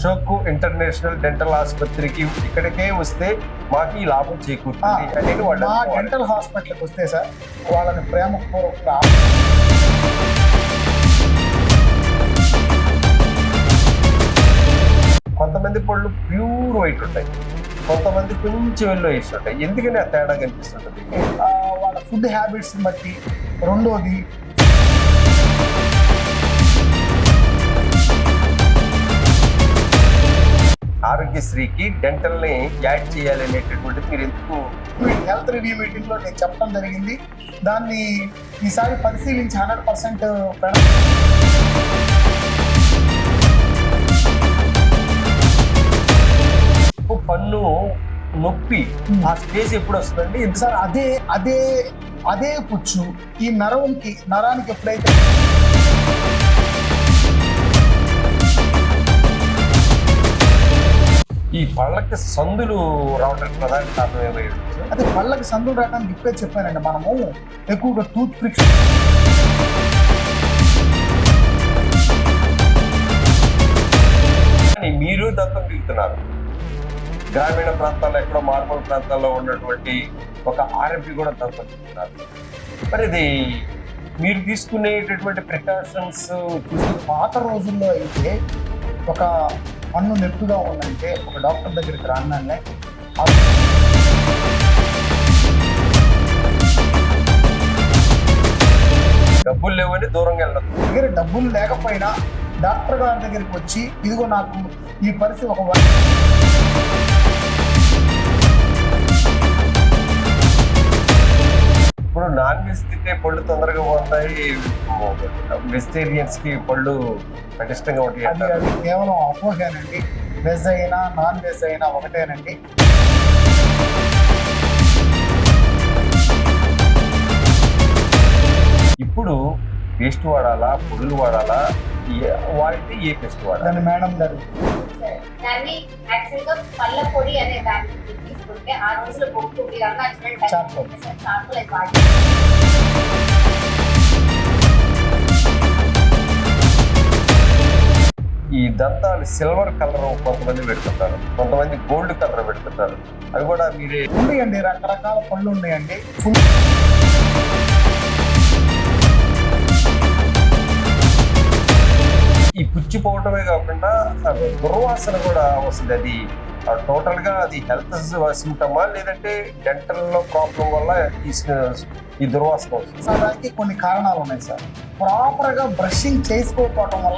Ashok international dental ఆసుపత్రికి ఇక్కడికే వస్తే మాకు ఈ లాభం చేకూరుతుంది అనేది మా వాళ్ళు డెంటల్ హాస్పిటల్కి వస్తే సార్ వాళ్ళని ప్రేమపూర్వక కొంతమంది పళ్ళు ప్యూర్ వైట్ ఉంటాయి, కొంతమంది కొంచెం ఎల్లో వేసి ఉంటాయి. ఎందుకని ఆ తేడా కనిపిస్తుంటుంది? వాళ్ళ ఫుడ్ హ్యాబిట్స్ బట్టి. రెండోది ఆరోగ్యశ్రీకి డెంటల్ ని యాడ్ చేయాలి అనేటటువంటిది మీరు ఎందుకు హెల్త్ రివ్యూ మీటింగ్ లో నేను చెప్పడం జరిగింది. దాన్ని ఈసారి పరిశీలించి 100% పన్ను నొప్పి ఆ స్టేజ్ ఎప్పుడు వస్తుందండి? సార్ అదే అదే అదే పుచ్చు ఈ నరానికి ఎప్పుడైతే ఈ పళ్ళకి సందులు రావడానికి ప్రధాన కారణం ఏమై ఉంటుంది? అదే పళ్ళకి సందులు రావడానికి ఇప్పుడే చెప్పానండి. మనము ఎక్కువగా టూత్ పిక్స్ మీరు దంతం పీకుతున్నారు. గ్రామీణ ప్రాంతాల్లో ఎక్కడో మారుమూల ప్రాంతాల్లో ఉన్నటువంటి ఒక ఆర్ఎంపీ కూడా దంతం పీకుతున్నారు. మరి ఇది మీరు తీసుకునేటటువంటి ప్రికాషన్స్ చూసి పాత రోజుల్లో అయితే ఒక పన్ను నొప్పిగా ఉందంటే ఒక డాక్టర్ దగ్గరికి రాగానే డబ్బులు లేవని దూరంగా వెళ్ళదు. దగ్గర డబ్బులు లేకపోయినా డాక్టర్ గారి దగ్గరికి వచ్చి ఇదిగో నాకు ఈ పరిస్థితి ఇప్పుడు నాన్ వెజ్ తింటే పళ్ళు తొందరగా పోతాయి, వెజిటేరియన్స్ కి పళ్ళు పటిష్టంగా ఉంటాయి అది అంటారు. కేవలం అపోహేనండి. వెజ్ అయినా నాన్ వెజ్ అయినా ఒకటేనండి. ఇప్పుడు పేస్ట్ వాడాలా, పొడులు వాడాలా, వాడితే ఏ పేస్ట్ వాడాలి? దాన్ని మేడం గారు దాన్ని యాక్చువల్ గా పళ్ళ పొడి అనే దాన్ని తీసుకుంటే ఆ రోజులో బొగ్గు మీరు అన్నట్టు చార్కోల్. చార్కోల్ అది వాడి ఈ దంతాలు సిల్వర్ కలర్ కొంతమంది పెడుతుంటారు, కొంతమంది గోల్డ్ కలర్ పెడుతుంటారు. అవి కూడా మీరే ఉన్నాయండి, రకరకాల పళ్ళు ఉన్నాయండి. ఫుల్ ఈ పుచ్చిపోవటమే కాకుండా దుర్వాసన కూడా వస్తుంది. అది టోటల్ గా అది హెల్త్ సిమ్టమా లేదంటే డెంటల్ లో ప్రాబ్లం వల్ల ఈ దుర్వాసన వస్తుంది? దానికి కొన్ని కారణాలు ఉన్నాయి సార్. ప్రాపర్ గా బ్రషింగ్ చేసుకోకపోవడం వల్ల